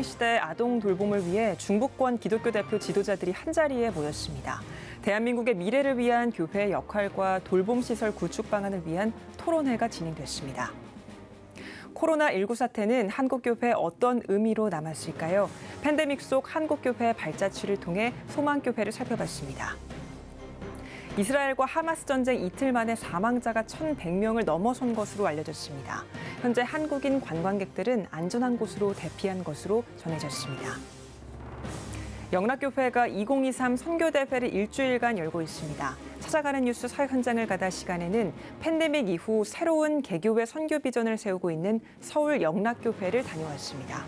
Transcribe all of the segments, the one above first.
저출생 시대 아동 돌봄을 위해 중부권 기독교 대표 지도자들이 한자리에 모였습니다. 대한민국의 미래를 위한 교회의 역할과 돌봄시설 구축 방안을 위한 토론회가 진행됐습니다. 코로나19 사태는 한국교회에 어떤 의미로 남았을까요? 팬데믹 속 한국교회의 발자취를 통해 소망교회를 살펴봤습니다. 이스라엘과 하마스 전쟁 이틀 만에 사망자가 1,100명을 넘어선 것으로 알려졌습니다. 현재 한국인 관광객들은 안전한 곳으로 대피한 것으로 전해졌습니다. 영락교회가 2023 선교대회를 일주일간 열고 있습니다. 찾아가는 뉴스 사회 현장을 가다 시간에는 팬데믹 이후 새로운 개교회 선교 비전을 세우고 있는 서울 영락교회를 다녀왔습니다.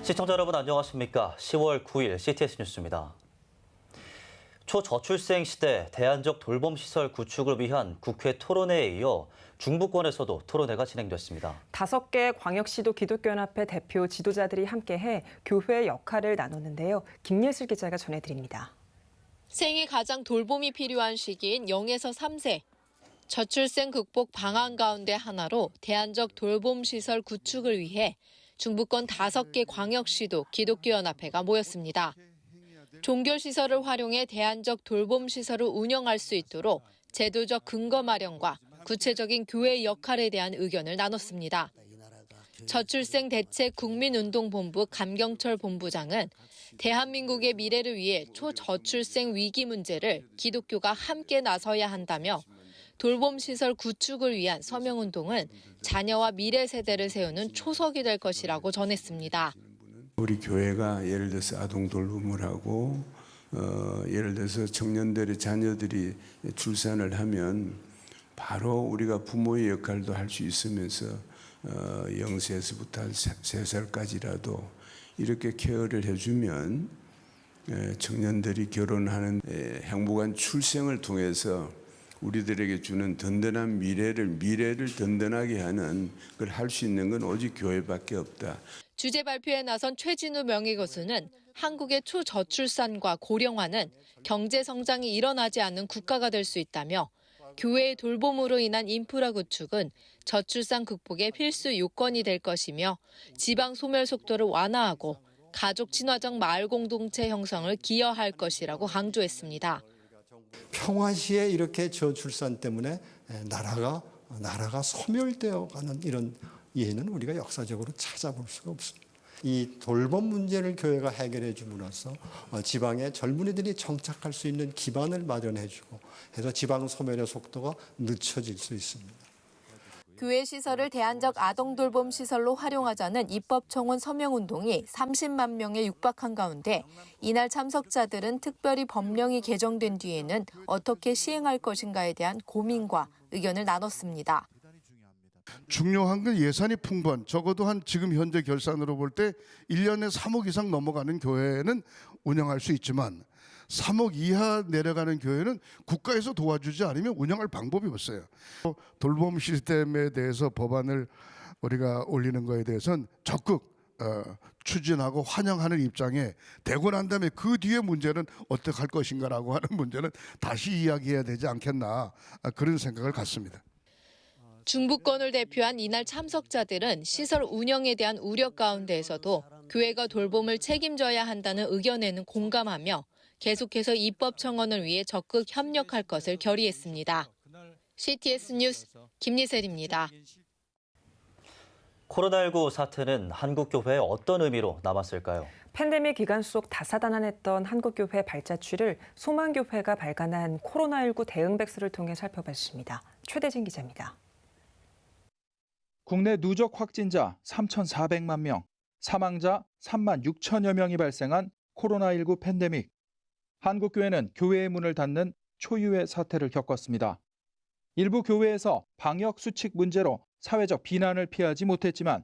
시청자 여러분 안녕하십니까? 10월 9일 CTS 뉴스입니다. 초저출생 시대 대안적 돌봄시설 구축을 위한 국회 토론회에 이어 중부권에서도 토론회가 진행됐습니다. 5개 광역시도 기독교연합회 대표 지도자들이 함께해 교회의 역할을 나눴는데요. 김예슬 기자가 전해드립니다. 생애 가장 돌봄이 필요한 시기인 0에서 3세. 저출생 극복 방안 가운데 하나로 대안적 돌봄시설 구축을 위해 중부권 5개 광역시도 기독교연합회가 모였습니다. 종교시설을 활용해 대안적 돌봄시설을 운영할 수 있도록 제도적 근거 마련과 구체적인 교회의 역할에 대한 의견을 나눴습니다. 저출생 대책 국민운동본부 감경철 본부장은 대한민국의 미래를 위해 초저출생 위기 문제를 기독교가 함께 나서야 한다며 돌봄시설 구축을 위한 서명운동은 자녀와 미래 세대를 세우는 초석이 될 것이라고 전했습니다. 우리 교회가 예를 들어서 아동 돌봄을 하고 예를 들어서 청년들의 자녀들이 출산을 하면 바로 우리가 부모의 역할도 할 수 있으면서 0세에서부터 3살까지라도 이렇게 케어를 해주면 청년들이 결혼하는 행복한 출생을 통해서 우리들에게 주는 든든한 미래를 든든하게 하는 걸 할 수 있는 건 오직 교회밖에 없다. 주제 발표에 나선 최진우 명예교수는 한국의 초저출산과 고령화는 경제 성장이 일어나지 않는 국가가 될 수 있다며 교회의 돌봄으로 인한 인프라 구축은 저출산 극복의 필수 요건이 될 것이며 지방 소멸 속도를 완화하고 가족 친화적 마을 공동체 형성을 기여할 것이라고 강조했습니다. 평화시에 이렇게 저출산 때문에 나라가 소멸되어 가는 이런 예는 우리가 역사적으로 찾아볼 수가 없습니다. 이 돌봄 문제를 교회가 해결해 줌으로써 지방의 젊은이들이 정착할 수 있는 기반을 마련해 주고 해서 지방 소멸의 속도가 늦춰질 수 있습니다. 교회 시설을 대안적 아동 돌봄 시설로 활용하자는 입법청원 서명운동이 30만 명에 육박한 가운데 이날 참석자들은 특별히 법령이 개정된 뒤에는 어떻게 시행할 것인가에 대한 고민과 의견을 나눴습니다. 중요한 건 예산이 풍부한, 적어도 한 지금 현재 결산으로 볼 때 1년에 3억 이상 넘어가는 교회는 운영할 수 있지만 3억 이하 내려가는 교회는 국가에서 도와주지 않으면 운영할 방법이 없어요. 돌봄 시스템에 대해서 법안을 우리가 올리는 거에 대해서는 적극 추진하고 환영하는 입장에 되고 난 다음에 그 뒤에 문제는 어떻게 할 것인가라고 하는 문제는 다시 이야기해야 되지 않겠나, 그런 생각을 갖습니다. 중부권을 대표한 이날 참석자들은 시설 운영에 대한 우려 가운데에서도 교회가 돌봄을 책임져야 한다는 의견에는 공감하며 계속해서 입법 청원을 위해 적극 협력할 것을 결의했습니다. CTS 뉴스 김예슬입니다. 코로나19 사태는 한국교회에 어떤 의미로 남았을까요? 팬데믹 기간 속 다사다난했던 한국교회 발자취를 소망교회가 발간한 코로나19 대응 백서를 통해 살펴봤습니다. 최대진 기자입니다. 국내 누적 확진자 3,400만 명, 사망자 3만 6천여 명이 발생한 코로나19 팬데믹. 한국교회는 교회의 문을 닫는 초유의 사태를 겪었습니다. 일부 교회에서 방역 수칙 문제로 사회적 비난을 피하지 못했지만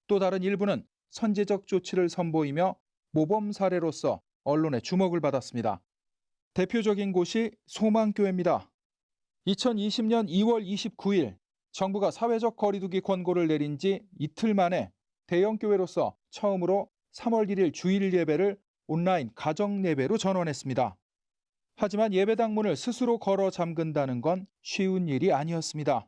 또 다른 일부는 선제적 조치를 선보이며 모범 사례로서 언론의 주목을 받았습니다. 대표적인 곳이 소망교회입니다. 2020년 2월 29일 정부가 사회적 거리두기 권고를 내린 지 이틀 만에 대형 교회로서 처음으로 3월 1일 주일 예배를 온라인 가정 예배로 전환했습니다. 하지만 예배당 문을 스스로 걸어 잠근다는 건 쉬운 일이 아니었습니다.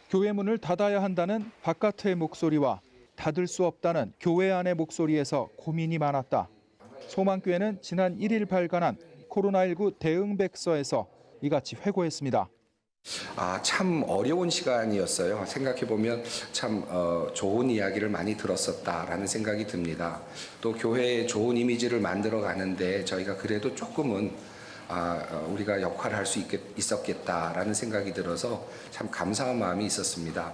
교회 문을 닫아야 한다는 바깥의 목소리와 닫을 수 없다는 교회 안의 목소리에서 고민이 많았다. 소망교회는 지난 1일 발간한 코로나19 대응 백서에서 이같이 회고했습니다. 참 어려운 시간이었어요. 생각해보면 참 좋은 이야기를 많이 들었었다라는 생각이 듭니다. 또 교회의 좋은 이미지를 만들어 가는데 저희가 그래도 조금은 우리가 역할을 할 수 있었겠다라는 생각이 들어서 참 감사한 마음이 있었습니다.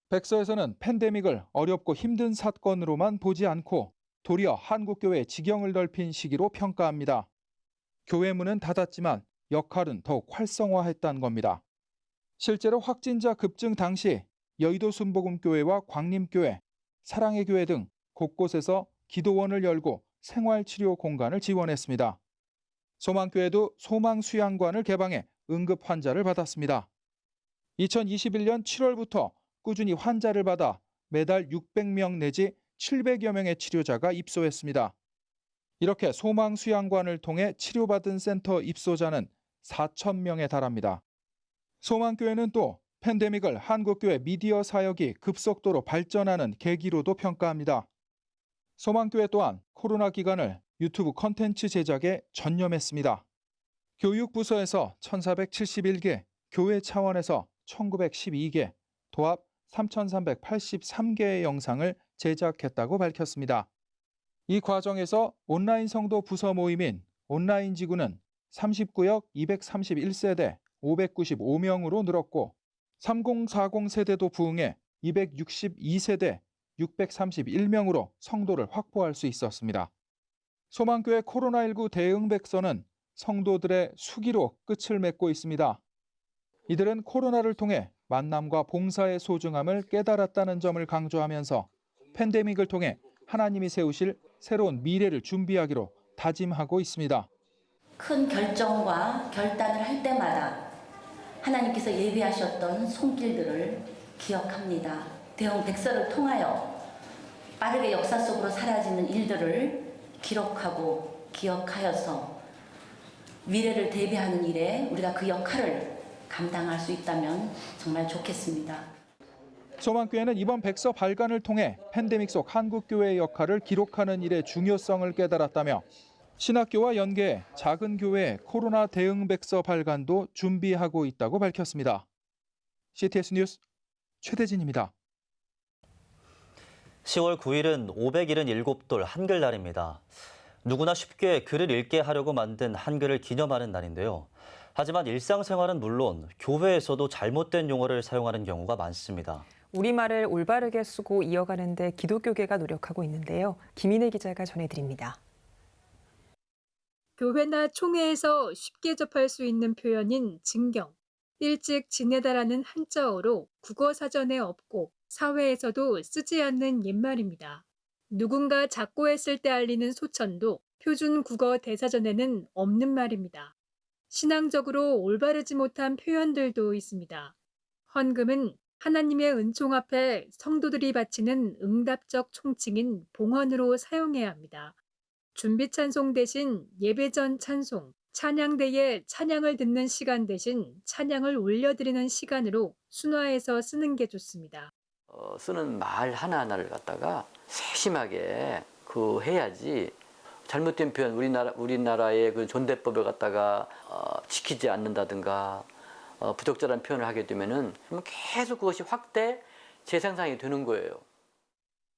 백서에서는 팬데믹을 어렵고 힘든 사건으로만 보지 않고 도리어 한국교회의 지경을 넓힌 시기로 평가합니다. 교회 문은 닫았지만 역할은 더욱 활성화했다는 겁니다. 실제로 확진자 급증 당시 여의도 순복음교회와 광림교회, 사랑의 교회 등 곳곳에서 기도원을 열고 생활치료 공간을 지원했습니다. 소망교회도 소망수양관을 개방해 응급 환자를 받았습니다. 2021년 7월부터 꾸준히 환자를 받아 매달 600명 내지 700여 명의 치료자가 입소했습니다. 이렇게 소망수양관을 통해 치료받은 센터 입소자는 4,000명에 달합니다. 소망교회는 또 팬데믹을 한국교회 미디어 사역이 급속도로 발전하는 계기로도 평가합니다. 소망교회 또한 코로나 기간을 유튜브 콘텐츠 제작에 전념했습니다. 교육부서에서 1,471개, 교회 차원에서 1,912개, 도합 3,383개의 영상을 제작했다고 밝혔습니다. 이 과정에서 온라인 성도 부서 모임인 온라인 지구는 30구역 231세대 595명으로 늘었고 3040 세대도 부응해 262세대 631명으로 성도를 확보할 수 있었습니다. 소망교회 코로나19 대응 백서는 성도들의 수기로 끝을 맺고 있습니다. 이들은 코로나를 통해 만남과 봉사의 소중함을 깨달았다는 점을 강조하면서 팬데믹을 통해 하나님이 세우실 새로운 미래를 준비하기로 다짐하고 있습니다. 큰 결정과 결단을 할 때마다 하나님께서 예비하셨던 손길들을 기억합니다. 대응 백서를 통하여 빠르게 역사 속으로 사라지는 일들을 기록하고 기억하여서 미래를 대비하는 일에 우리가 그 역할을 감당할 수 있다면 정말 좋겠습니다. 소망교회는 이번 백서 발간을 통해 팬데믹 속 한국교회의 역할을 기록하는 일의 중요성을 깨달았다며 신학교와 연계해 작은 교회의 코로나 대응 백서 발간도 준비하고 있다고 밝혔습니다. CTS 뉴스 최대진입니다. 10월 9일은 577돌 한글날입니다. 누구나 쉽게 글을 읽게 하려고 만든 한글을 기념하는 날인데요. 하지만 일상생활은 물론 교회에서도 잘못된 용어를 사용하는 경우가 많습니다. 우리말을 올바르게 쓰고 이어가는 데 기독교계가 노력하고 있는데요. 김인혜 기자가 전해드립니다. 교회나 총회에서 쉽게 접할 수 있는 표현인 증경, 일찍 지내다라는 한자어로 국어사전에 없고 사회에서도 쓰지 않는 옛말입니다. 누군가 작고했을 때 알리는 소천도 표준 국어 대사전에는 없는 말입니다. 신앙적으로 올바르지 못한 표현들도 있습니다. 헌금은 하나님의 은총 앞에 성도들이 바치는 응답적 총칭인 봉헌으로 사용해야 합니다. 준비 찬송 대신 예배 전 찬송, 찬양대에 찬양을 듣는 시간 대신 찬양을 올려드리는 시간으로 순화해서 쓰는 게 좋습니다. 쓰는 말 하나하나를 갖다가 세심하게 해야지 잘못된 표현, 우리나라의 그 존대법을 갖다가 지키지 않는다든가 부적절한 표현을 하게 되면은 계속 그것이 확대 재생산이 되는 거예요.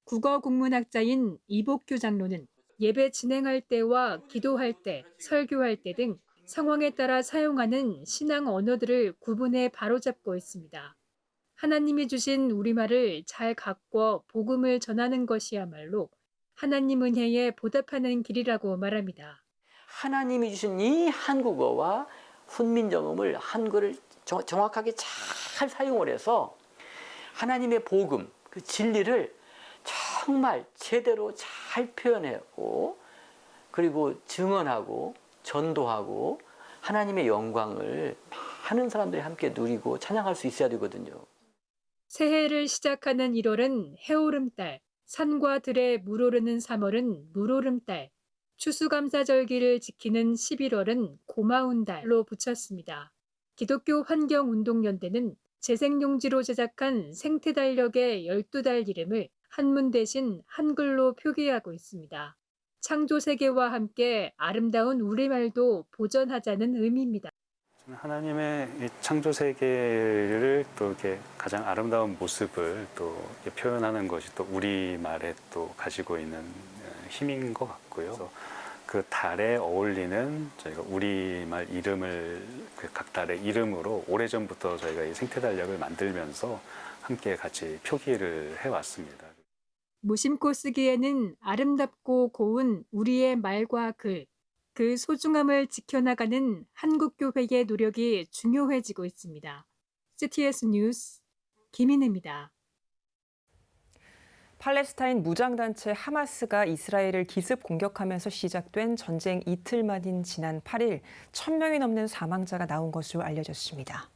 국어 국문학자인 이복규 장로는 예배 진행할 때와 기도할 때, 설교할 때 등 상황에 따라 사용하는 신앙 언어들을 구분해 바로잡고 있습니다. 하나님이 주신 우리말을 잘 가꿔 복음을 전하는 것이야말로 하나님 은혜에 보답하는 길이라고 말합니다. 하나님이 주신 이 한국어와 훈민정음을 한글을 정확하게 잘 사용을 해서 하나님의 복음, 그 진리를 정말 제대로 잘 표현하고 그리고 증언하고 전도하고 하나님의 영광을 많은 사람들이 함께 누리고 찬양할 수 있어야 되거든요. 새해를 시작하는 1월은 해오름달, 산과 들에 물오르는 3월은 물오름달, 추수감사절기를 지키는 11월은 고마운 달로 붙였습니다. 기독교 환경운동연대는 재생용지로 제작한 생태달력의 12달 이름을 한문 대신 한글로 표기하고 있습니다. 창조세계와 함께 아름다운 우리말도 보존하자는 의미입니다. 하나님의 창조 세계를 또 이렇게 가장 아름다운 모습을 또 표현하는 것이 또 우리말에 또 가지고 있는 힘인 것 같고요. 그래서 그 달에 어울리는 저희가 우리말 이름을 각 달의 이름으로 오래전부터 저희가 이 생태달력을 만들면서 함께 같이 표기를 해왔습니다. 무심코 쓰기에는 아름답고 고운 우리의 말과 글, 그 소중함을 지켜나가는 한국교회의 노력이 중요해지고 있습니다. CTS 뉴스 김인혜입니다. 팔레스타인 무장단체 하마스가 이스라엘을 기습 공격하면서 시작된 전쟁 이틀 만인 지난 8일 1,000명이 넘는 사망자가 나온 것으로 알려졌습니다.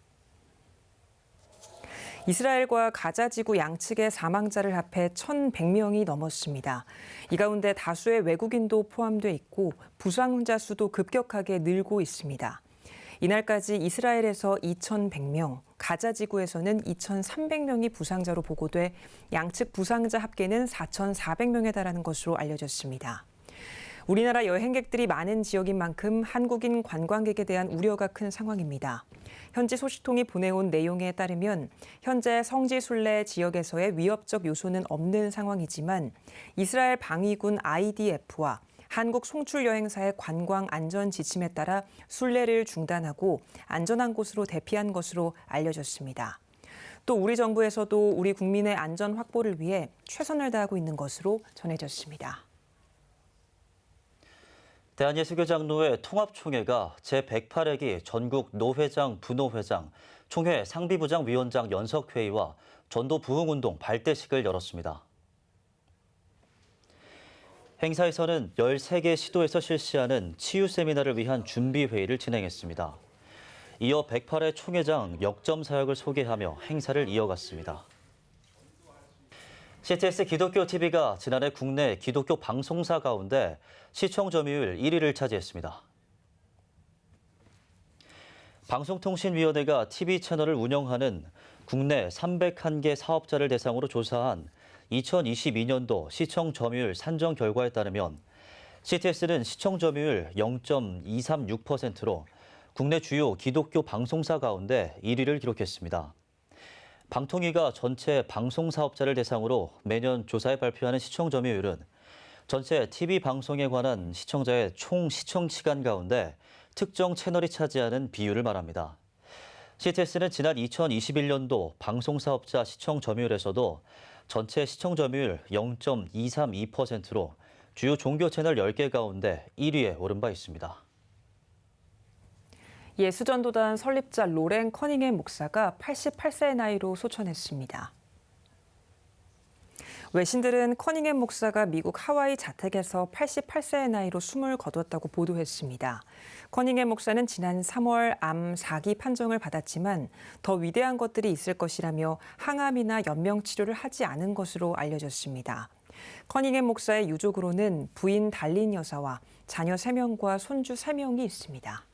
이스라엘과 가자 지구 양측의 사망자를 합해 1,100명이 넘었습니다. 이 가운데 다수의 외국인도 포함돼 있고 부상자 수도 급격하게 늘고 있습니다. 이날까지 이스라엘에서 2,100명, 가자 지구에서는 2,300명이 부상자로 보고돼 양측 부상자 합계는 4,400명에 달하는 것으로 알려졌습니다. 우리나라 여행객들이 많은 지역인 만큼 한국인 관광객에 대한 우려가 큰 상황입니다. 현지 소식통이 보내온 내용에 따르면 현재 성지순례 지역에서의 위협적 요소는 없는 상황이지만 이스라엘 방위군 IDF와 한국 송출 여행사의 관광 안전 지침에 따라 순례를 중단하고 안전한 곳으로 대피한 것으로 알려졌습니다. 또 우리 정부에서도 우리 국민의 안전 확보를 위해 최선을 다하고 있는 것으로 전해졌습니다. 대한예수교장로회 통합총회가 제108회기 전국 노회장, 부노회장, 총회 상비부장 위원장 연석회의와 전도 부흥운동 발대식을 열었습니다. 행사에서는 13개 시도에서 실시하는 치유 세미나를 위한 준비회의를 진행했습니다. 이어 108회 총회장 역점 사역을 소개하며 행사를 이어갔습니다. CTS 기독교 TV가 지난해 국내 기독교 방송사 가운데 시청 점유율 1위를 차지했습니다. 방송통신위원회가 TV 채널을 운영하는 국내 301개 사업자를 대상으로 조사한 2022년도 시청 점유율 산정 결과에 따르면 CTS는 시청 점유율 0.236%로 국내 주요 기독교 방송사 가운데 1위를 기록했습니다. 방통위가 전체 방송사업자를 대상으로 매년 조사해 발표하는 시청 점유율은 전체 TV 방송에 관한 시청자의 총 시청 시간 가운데 특정 채널이 차지하는 비율을 말합니다. CTS는 지난 2021년도 방송사업자 시청 점유율에서도 전체 시청 점유율 0.232%로 주요 종교 채널 10개 가운데 1위에 오른 바 있습니다. 예수전도단 설립자 로렌 커닝햄 목사가 88세의 나이로 소천했습니다. 외신들은 커닝햄 목사가 미국 하와이 자택에서 88세의 나이로 숨을 거뒀다고 보도했습니다. 커닝햄 목사는 지난 3월 암 4기 판정을 받았지만 더 위대한 것들이 있을 것이라며 항암이나 연명 치료를 하지 않은 것으로 알려졌습니다. 커닝햄 목사의 유족으로는 부인 달린 여사와 자녀 3명과 손주 3명이 있습니다.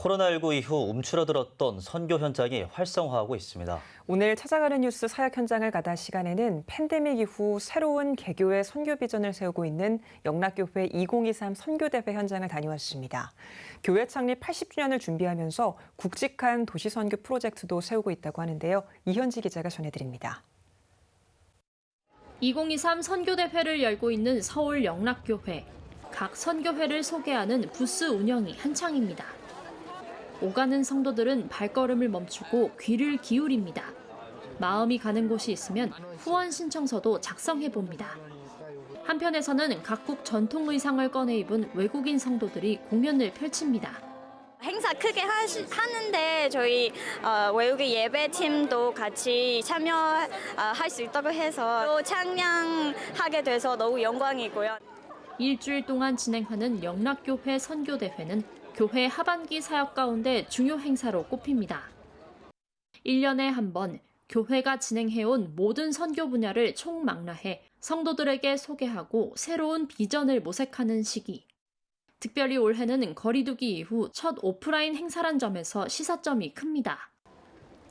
코로나19 이후 움츠러들었던 선교 현장이 활성화하고 있습니다. 오늘 찾아가는 뉴스 사역 현장을 가다 시간에는 팬데믹 이후 새로운 개교의 선교 비전을 세우고 있는 영락교회 2023 선교대회 현장을 다녀왔습니다. 교회 창립 80주년을 준비하면서 굵직한 도시선교 프로젝트도 세우고 있다고 하는데요. 이현지 기자가 전해드립니다. 2023 선교대회를 열고 있는 서울 영락교회. 각 선교회를 소개하는 부스 운영이 한창입니다. 오가는 성도들은 발걸음을 멈추고 귀를 기울입니다. 마음이 가는 곳이 있으면 후원 신청서도 작성해봅니다. 한편에서는 각국 전통 의상을 꺼내 입은 외국인 성도들이 공연을 펼칩니다. 행사 크게 하는데 저희 외국인 예배팀도 같이 참여할 수 있다고 해서 또 찬양하게 돼서 너무 영광이고요. 일주일 동안 진행하는 영락교회 선교대회는 교회 하반기 사역 가운데 중요 행사로 꼽힙니다. 1년에 한 번 교회가 진행해온 모든 선교 분야를 총망라해 성도들에게 소개하고 새로운 비전을 모색하는 시기. 특별히 올해는 거리두기 이후 첫 오프라인 행사란 점에서 시사점이 큽니다.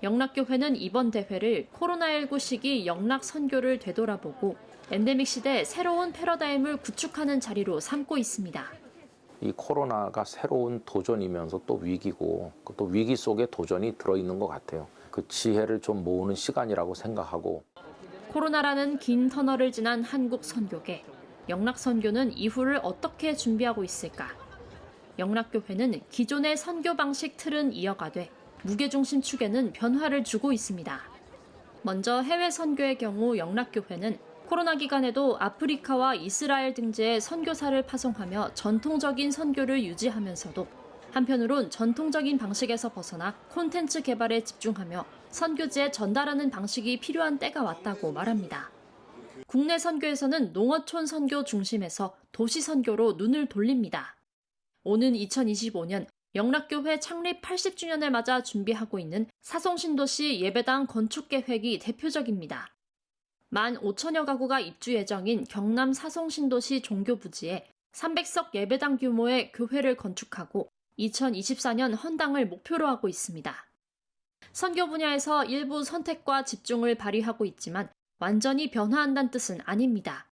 영락교회는 이번 대회를 코로나19 시기 영락 선교를 되돌아보고 엔데믹 시대 새로운 패러다임을 구축하는 자리로 삼고 있습니다. 이 코로나가 새로운 도전이면서 또 위기고 또 위기 속에 도전이 들어있는 것 같아요. 그 지혜를 좀 모으는 시간이라고 생각하고. 코로나라는 긴 터널을 지난 한국 선교계. 영락 선교는 이후를 어떻게 준비하고 있을까? 영락교회는 기존의 선교 방식 틀은 이어가되 무게중심 축에는 변화를 주고 있습니다. 먼저 해외 선교의 경우 영락교회는 코로나 기간에도 아프리카와 이스라엘 등지에 선교사를 파송하며 전통적인 선교를 유지하면서도 한편으론 전통적인 방식에서 벗어나 콘텐츠 개발에 집중하며 선교지에 전달하는 방식이 필요한 때가 왔다고 말합니다. 국내 선교에서는 농어촌 선교 중심에서 도시 선교로 눈을 돌립니다. 오는 2025년 영락교회 창립 80주년을 맞아 준비하고 있는 사송신도시 예배당 건축 계획이 대표적입니다. 15,000여 가구가 입주 예정인 경남 사송신도시 종교부지에 300석 예배당 규모의 교회를 건축하고 2024년 헌당을 목표로 하고 있습니다. 선교 분야에서 일부 선택과 집중을 발휘하고 있지만 완전히 변화한다는 뜻은 아닙니다.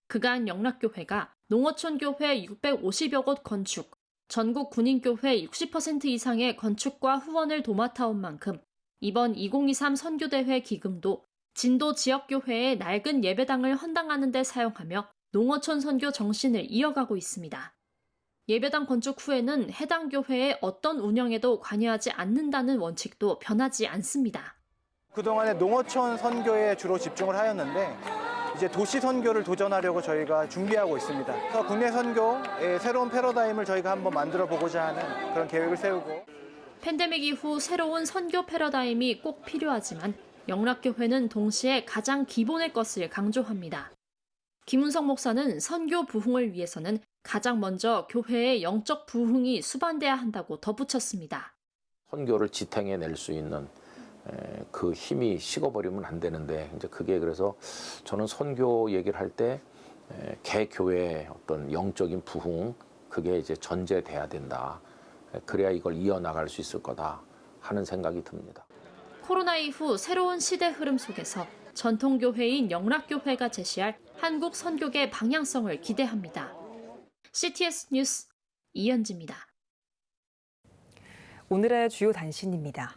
그간 영락교회가 농어촌 교회 650여 곳 건축, 전국 군인교회 60% 이상의 건축과 후원을 도맡아온 만큼 이번 2023 선교대회 기금도 진도 지역교회의 낡은 예배당을 헌당하는 데 사용하며 농어촌 선교 정신을 이어가고 있습니다. 예배당 건축 후에는 해당 교회의 어떤 운영에도 관여하지 않는다는 원칙도 변하지 않습니다. 그동안에 농어촌 선교에 주로 집중을 하였는데 이제 도시 선교를 도전하려고 저희가 준비하고 있습니다. 그래서 국내 선교의 새로운 패러다임을 저희가 한번 만들어 보고자 하는 그런 계획을 세우고. 팬데믹 이후 새로운 선교 패러다임이 꼭 필요하지만 영락교회는 동시에 가장 기본의 것을 강조합니다. 김은석 목사는 선교 부흥을 위해서는 가장 먼저 교회의 영적 부흥이 수반돼야 한다고 덧붙였습니다. 선교를 지탱해낼 수 있는 그 힘이 식어버리면 안 되는데 이제 그게 그래서 저는 선교 얘기를 할 때 개교회의 어떤 영적인 부흥 그게 이제 전제돼야 된다. 그래야 이걸 이어나갈 수 있을 거다 하는 생각이 듭니다. 코로나 이후 새로운 시대 흐름 속에서 전통교회인 영락교회가 제시할 한국 선교계 방향성을 기대합니다. CTS 뉴스 이현지입니다. 오늘의 주요 단신입니다.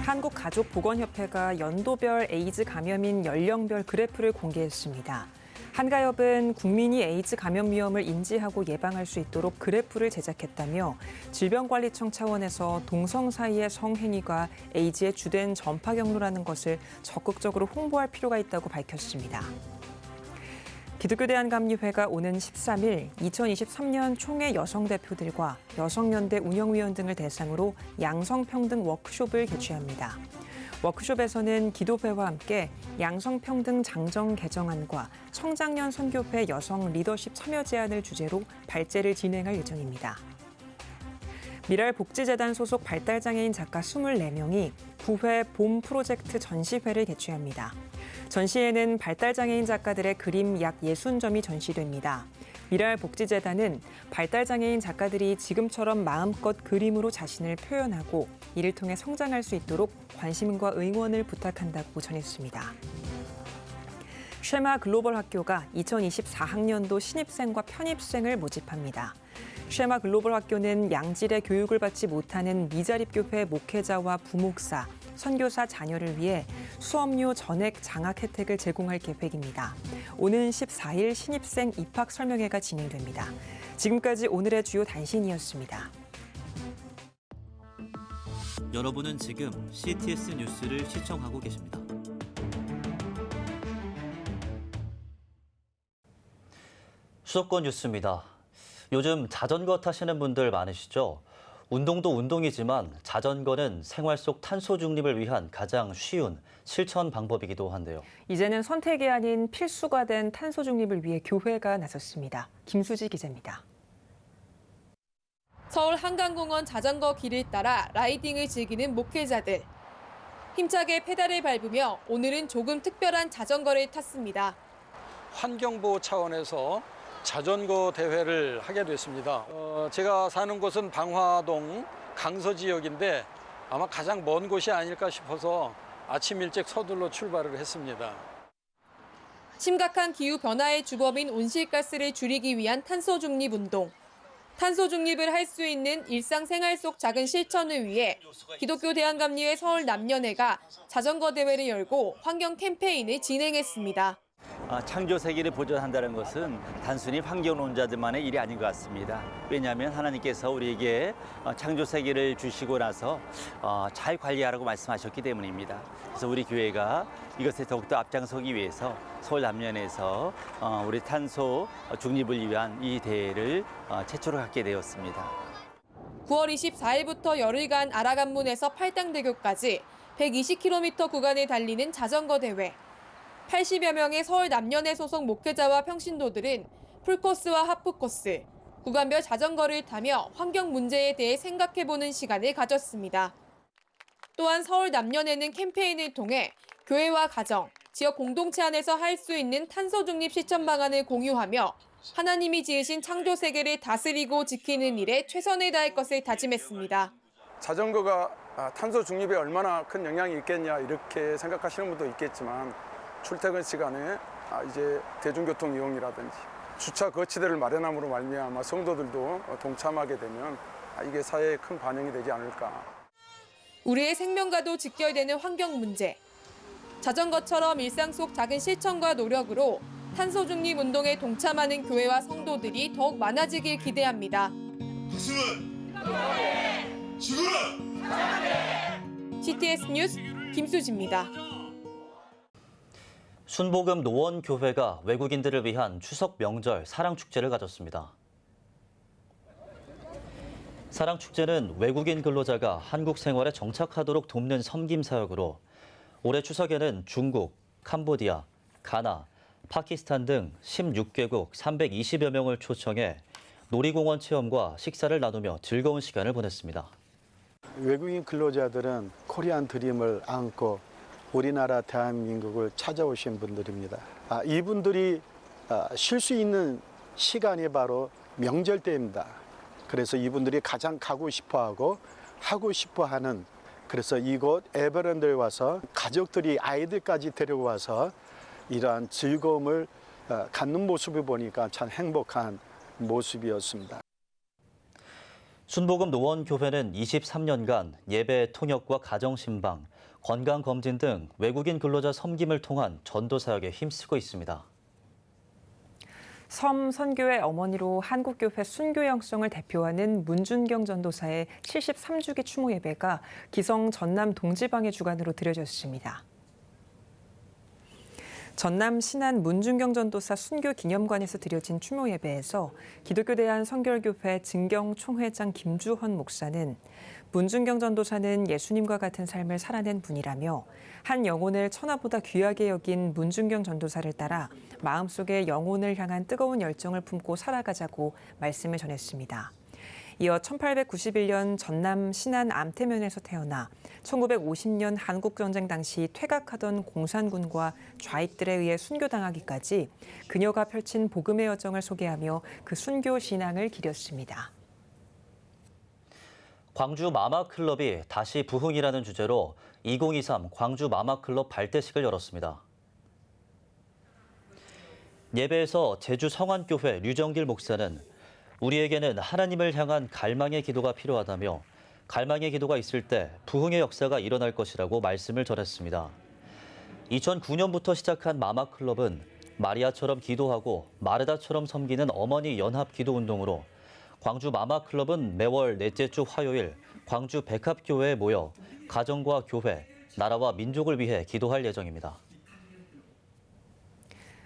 한국가족보건협회가 연도별 에이즈 감염인 연령별 그래프를 공개했습니다. 한가협은 국민이 에이즈 감염 위험을 인지하고 예방할 수 있도록 그래프를 제작했다며 질병관리청 차원에서 동성 사이의 성행위가 에이즈의 주된 전파 경로라는 것을 적극적으로 홍보할 필요가 있다고 밝혔습니다. 기독교대한감리회가 오는 13일 2023년 총회 여성대표들과 여성연대 운영위원 등을 대상으로 양성평등 워크숍을 개최합니다. 워크숍에서는 기도회와 함께 양성평등 장정 개정안과 청장년 선교회 여성 리더십 참여 제안을 주제로 발제를 진행할 예정입니다. 미랄복지재단 소속 발달장애인 작가 24명이 9회 봄 프로젝트 전시회를 개최합니다. 전시회는 발달장애인 작가들의 그림 약 60점이 전시됩니다. 미랄복지재단은 발달장애인 작가들이 지금처럼 마음껏 그림으로 자신을 표현하고 이를 통해 성장할 수 있도록 관심과 응원을 부탁한다고 전했습니다. 쉐마 글로벌 학교가 2024학년도 신입생과 편입생을 모집합니다. 쉐마 글로벌 학교는 양질의 교육을 받지 못하는 미자립교회 목회자와 부목사, 선교사 자녀를 위해 수업료 전액 장학 혜택을 제공할 계획입니다. 오는 14일 신입생 입학 설명회가 진행됩니다. 지금까지 오늘의 주요 단신이었습니다. 여러분은 지금 CTS 뉴스를 시청하고 계십니다. 수도권 뉴스입니다. 요즘 자전거 타시는 분들 많으시죠? 운동도 운동이지만 자전거는 생활 속 탄소 중립을 위한 가장 쉬운 실천 방법이기도 한데요. 이제는 선택이 아닌 필수가 된 탄소 중립을 위해 교회가 나섰습니다. 김수지 기자입니다. 서울 한강공원 자전거 길을 따라 라이딩을 즐기는 목회자들. 힘차게 페달을 밟으며 오늘은 조금 특별한 자전거를 탔습니다. 환경보호 차원에서 자전거 대회를 하게 됐습니다. 제가 사는 곳은 방화동 강서 지역인데 아마 가장 먼 곳이 아닐까 싶어서 아침 일찍 서둘러 출발을 했습니다. 심각한 기후 변화의 주범인 온실가스를 줄이기 위한 탄소 중립 운동. 탄소 중립을 할 수 있는 일상생활 속 작은 실천을 위해 기독교 대한감리회 서울 남녀회가 자전거 대회를 열고 환경 캠페인을 진행했습니다. 창조 세계를 보존한다는 것은 단순히 환경론자들만의 일이 아닌 것 같습니다. 왜냐하면 하나님께서 우리에게 창조 세계를 주시고 나서 잘 관리하라고 말씀하셨기 때문입니다. 그래서 우리 교회가 이것에 더욱더 앞장서기 위해서 서울 남녀회에서 우리 탄소 중립을 위한 이 대회를 최초로 갖게 되었습니다. 9월 24일부터 열흘간 아라간문에서 팔당대교까지 120km 구간을 달리는 자전거 대회. 80여 명의 서울 남녀회 소속 목회자와 평신도들은 풀코스와 하프코스, 구간별 자전거를 타며 환경 문제에 대해 생각해보는 시간을 가졌습니다. 또한 서울 남녀회는 캠페인을 통해 교회와 가정, 지역 공동체 안에서 할 수 있는 탄소 중립 실천 방안을 공유하며 하나님이 지으신 창조 세계를 다스리고 지키는 일에 최선을 다할 것을 다짐했습니다. 자전거가 탄소 중립에 얼마나 큰 영향이 있겠냐 이렇게 생각하시는 분도 있겠지만 출퇴근 시간에 이제 대중교통 이용이라든지 주차 거치대를 마련함으로 말미암아 성도들도 동참하게 되면 이게 사회에 큰 반영이 되지 않을까. 우리의 생명과도 직결되는 환경 문제. 자전거처럼 일상 속 작은 실천과 노력으로 탄소 중립 운동에 동참하는 교회와 성도들이 더욱 많아지길 기대합니다. CTS 뉴스 김수지입니다. 순복음 노원교회가 외국인들을 위한 추석 명절 사랑축제를 가졌습니다. 사랑축제는 외국인 근로자가 한국 생활에 정착하도록 돕는 섬김 사역으로 올해 추석에는 중국, 캄보디아, 가나, 파키스탄 등 16개국 320여 명을 초청해 놀이공원 체험과 식사를 나누며 즐거운 시간을 보냈습니다. 외국인 근로자들은 코리안 드림을 안고 우리나라 대한민국을 찾아오신 분들입니다. 이분들이 쉴 수 있는 시간이 바로 명절 때입니다. 그래서 이분들이 가장 가고 싶어하고 하고 싶어하는 그래서 이곳 에버랜드에 와서 가족들이 아이들까지 데려와서 이러한 즐거움을 갖는 모습을 보니까 참 행복한 모습이었습니다. 순복음 노원교회는 23년간 예배 통역과 가정신방, 건강검진 등 외국인 근로자 섬김을 통한 전도사역에 힘쓰고 있습니다. 섬 선교의 어머니로 한국교회 순교 영성을 대표하는 문준경 전도사의 73주기 추모 예배가 기성 전남 동지방의 주관으로 드려졌습니다. 전남 신안 문준경 전도사 순교 기념관에서 드려진 추모 예배에서 기독교 대한선결교회 증경 총회장 김주헌 목사는 문준경 전도사는 예수님과 같은 삶을 살아낸 분이라며 한 영혼을 천하보다 귀하게 여긴 문준경 전도사를 따라 마음속에 영혼을 향한 뜨거운 열정을 품고 살아가자고 말씀을 전했습니다. 이어 1891년 전남 신안 암태면에서 태어나 1950년 한국전쟁 당시 퇴각하던 공산군과 좌익들에 의해 순교당하기까지 그녀가 펼친 복음의 여정을 소개하며 그 순교 신앙을 기렸습니다. 광주 마마클럽이 다시 부흥이라는 주제로 2023 광주 마마클럽 발대식을 열었습니다. 예배에서 제주 성안교회 류정길 목사는 우리에게는 하나님을 향한 갈망의 기도가 필요하다며 갈망의 기도가 있을 때 부흥의 역사가 일어날 것이라고 말씀을 전했습니다. 2009년부터 시작한 마마클럽은 마리아처럼 기도하고 마르다처럼 섬기는 어머니 연합 기도 운동으로 광주 마마클럽은 매월 넷째 주 화요일 광주 백합교회에 모여 가정과 교회, 나라와 민족을 위해 기도할 예정입니다.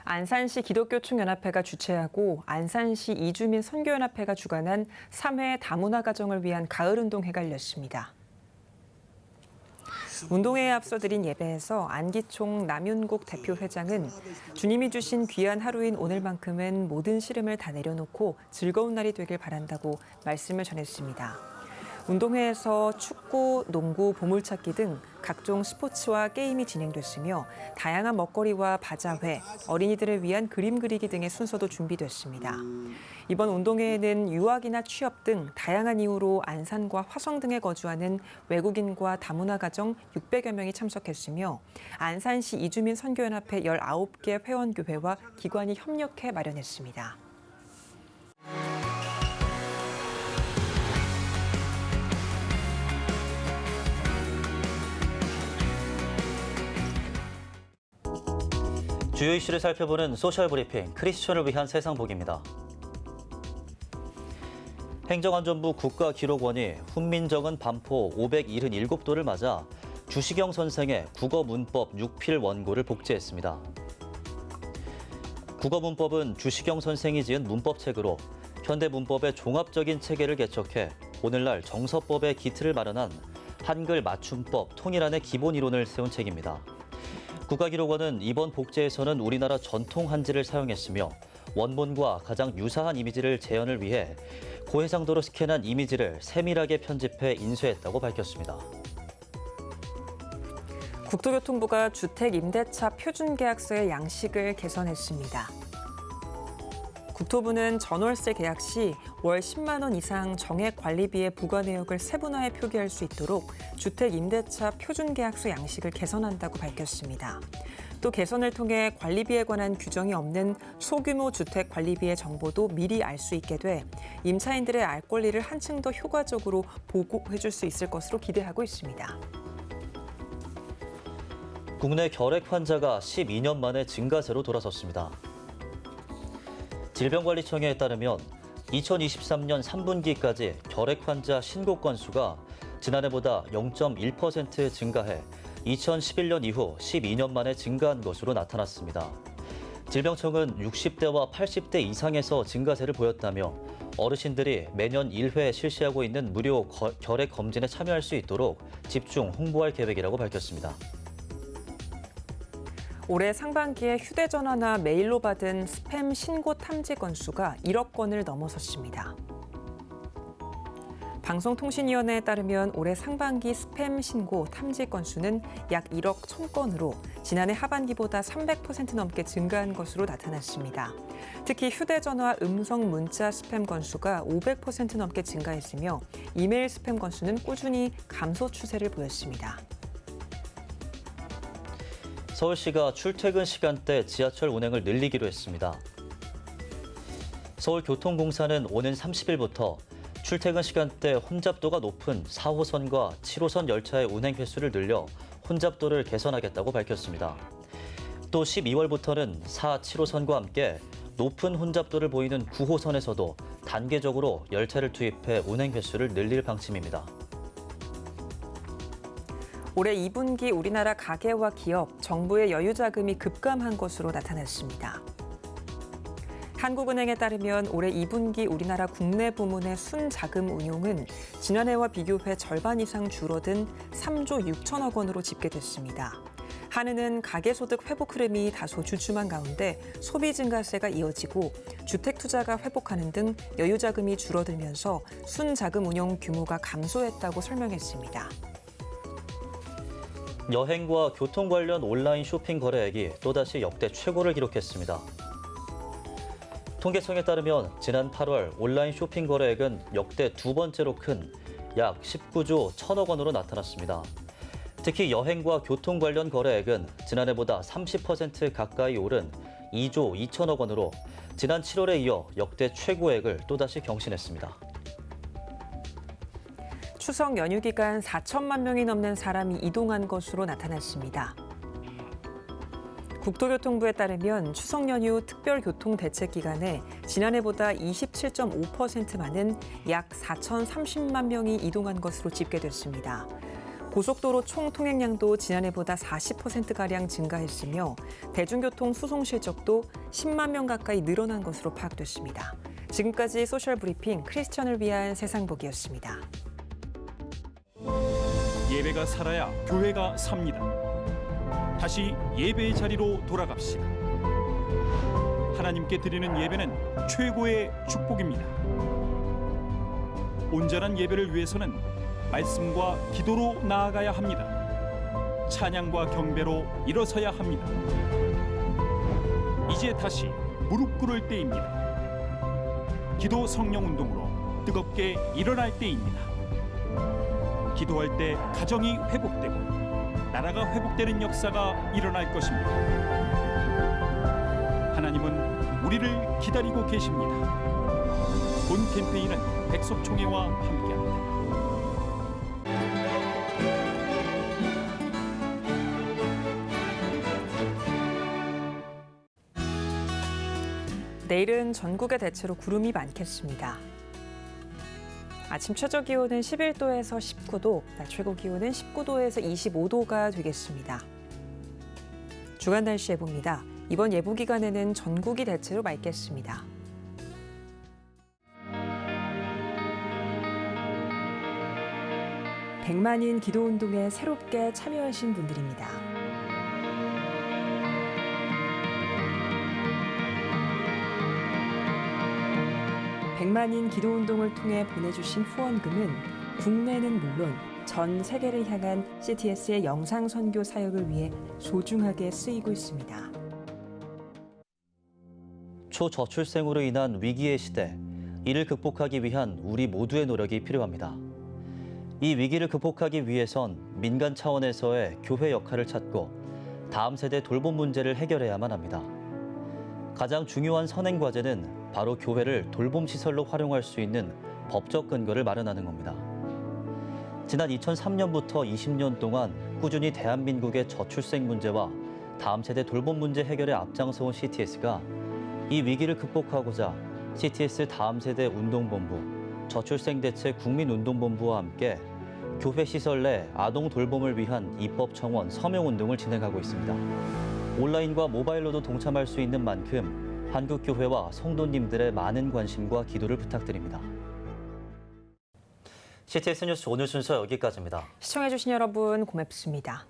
안산시 기독교총연합회가 주최하고 안산시 이주민 선교연합회가 주관한 3회 다문화 가정을 위한 가을운동회가 열렸습니다. 운동회에 앞서 드린 예배에서 안기총 남윤국 대표회장은 주님이 주신 귀한 하루인 오늘만큼은 모든 시름을 다 내려놓고 즐거운 날이 되길 바란다고 말씀을 전했습니다. 운동회에서 축구, 농구, 보물찾기 등 각종 스포츠와 게임이 진행됐으며 다양한 먹거리와 바자회, 어린이들을 위한 그림 그리기 등의 순서도 준비됐습니다. 이번 운동회에는 유학이나 취업 등 다양한 이유로 안산과 화성 등에 거주하는 외국인과 다문화 가정 600여 명이 참석했으며 안산시 이주민 선교연합회 19개 회원교회와 기관이 협력해 마련했습니다. 주요 이슈를 살펴보는 소셜브리핑 크리스천을 위한 세상복입니다. 행정안전부 국가기록원이 훈민정음 반포 577도를 맞아 주시경 선생의 국어문법 6필 원고를 복제했습니다. 국어문법은 주시경 선생이 지은 문법책으로 현대 문법의 종합적인 체계를 개척해 오늘날 정서법의 기틀을 마련한 한글 맞춤법 통일안의 기본 이론을 세운 책입니다. 국가기록원은 이번 복제에서는 우리나라 전통 한지를 사용했으며 원본과 가장 유사한 이미지를 재현을 위해 고해상도로 스캔한 이미지를 세밀하게 편집해 인쇄했다고 밝혔습니다. 국토교통부가 주택임대차 표준계약서의 양식을 개선했습니다. 국토부는 전월세 계약 시 월 10만 원 이상 정액 관리비의 부과 내역을 세분화해 표기할 수 있도록 주택임대차 표준계약서 양식을 개선한다고 밝혔습니다. 또 개선을 통해 관리비에 관한 규정이 없는 소규모 주택 관리비의 정보도 미리 알 수 있게 돼 임차인들의 알 권리를 한층 더 효과적으로 보호해 줄 수 있을 것으로 기대하고 있습니다. 국내 결핵 환자가 12년 만에 증가세로 돌아섰습니다. 질병관리청에 따르면 2023년 3분기까지 결핵 환자 신고 건수가 지난해보다 0.1% 증가해 2011년 이후 12년 만에 증가한 것으로 나타났습니다. 질병청은 60대와 80대 이상에서 증가세를 보였다며 어르신들이 매년 1회 실시하고 있는 무료 결핵 검진에 참여할 수 있도록 집중 홍보할 계획이라고 밝혔습니다. 올해 상반기에 휴대전화나 메일로 받은 스팸 신고 탐지 건수가 1억 건을 넘어섰습니다. 방송통신위원회에 따르면 올해 상반기 스팸 신고 탐지 건수는 약 1억 1,000건으로 지난해 하반기보다 300% 넘게 증가한 것으로 나타났습니다. 특히 휴대전화 음성 문자 스팸 건수가 500% 넘게 증가했으며 이메일 스팸 건수는 꾸준히 감소 추세를 보였습니다. 서울시가 출퇴근 시간대 지하철 운행을 늘리기로 했습니다. 서울교통공사는 오는 30일부터 출퇴근 시간대 혼잡도가 높은 4호선과 7호선 열차의 운행 횟수를 늘려 혼잡도를 개선하겠다고 밝혔습니다. 또 12월부터는 4, 7호선과 함께 높은 혼잡도를 보이는 9호선에서도 단계적으로 열차를 투입해 운행 횟수를 늘릴 방침입니다. 올해 2분기 우리나라 가계와 기업, 정부의 여유 자금이 급감한 것으로 나타났습니다. 한국은행에 따르면 올해 2분기 우리나라 국내 부문의 순자금 운용은 지난해와 비교해 절반 이상 줄어든 3조 6천억 원으로 집계됐습니다. 한은은 가계소득 회복 흐름이 다소 주춤한 가운데 소비 증가세가 이어지고 주택 투자가 회복하는 등 여유 자금이 줄어들면서 순자금 운용 규모가 감소했다고 설명했습니다. 여행과 교통 관련 온라인 쇼핑 거래액이 또다시 역대 최고를 기록했습니다. 통계청에 따르면 지난 8월 온라인 쇼핑 거래액은 역대 두 번째로 큰 약 19조 1천억 원으로 나타났습니다. 특히 여행과 교통 관련 거래액은 지난해보다 30% 가까이 오른 2조 2천억 원으로 지난 7월에 이어 역대 최고액을 또다시 경신했습니다. 추석 연휴 기간 4천만 명이 넘는 사람이 이동한 것으로 나타났습니다. 국토교통부에 따르면 추석 연휴 특별교통대책 기간에 지난해보다 27.5% 많은 약 4,030만 명이 이동한 것으로 집계됐습니다. 고속도로 총 통행량도 지난해보다 40%가량 증가했으며 대중교통 수송 실적도 10만 명 가까이 늘어난 것으로 파악됐습니다. 지금까지 소셜 브리핑 크리스천을 위한 세상보기였습니다. 예배가 살아야 교회가 삽니다. 다시 예배의 자리로 돌아갑시다. 하나님께 드리는 예배는 최고의 축복입니다. 온전한 예배를 위해서는 말씀과 기도로 나아가야 합니다. 찬양과 경배로 일어서야 합니다. 이제 다시 무릎 꿇을 때입니다. 기도 성령 운동으로 뜨겁게 일어날 때입니다. 기도할 때 가정이 회복되고 나라가 회복되는 역사가 일어날 것입니다. 하나님은 우리를 기다리고 계십니다. 본 캠페인은 백석총회와 함께합니다. 내일은 전국에 대체로 구름이 많겠습니다. 아침 최저 기온은 11도에서 19도, 낮 최고 기온은 19도에서 25도가 되겠습니다. 주간 날씨 예보입니다. 이번 예보 기간에는 전국이 대체로 맑겠습니다. 백만인 기도운동에 새롭게 참여하신 분들입니다. 백만인 기도운동을 통해 보내주신 후원금은 국내는 물론 전 세계를 향한 CTS의 영상 선교 사역을 위해 소중하게 쓰이고 있습니다. 초저출생으로 인한 위기의 시대, 이를 극복하기 위한 우리 모두의 노력이 필요합니다. 이 위기를 극복하기 위해선 민간 차원에서의 교회 역할을 찾고 다음 세대 돌봄 문제를 해결해야만 합니다. 가장 중요한 선행 과제는 바로 교회를 돌봄 시설로 활용할 수 있는 법적 근거를 마련하는 겁니다. 지난 2003년부터 20년 동안 꾸준히 대한민국의 저출생 문제와 다음 세대 돌봄 문제 해결에 앞장서온 CTS가 이 위기를 극복하고자 CTS 다음 세대 운동본부, 저출생 대책 국민운동본부와 함께 교회 시설 내 아동 돌봄을 위한 입법 청원 서명 운동을 진행하고 있습니다. 온라인과 모바일로도 동참할 수 있는 만큼 한국교회와 성도님들의 많은 관심과 기도를 부탁드립니다. CTS 뉴스 오늘 순서 여기까지입니다. 시청해주신 여러분 고맙습니다.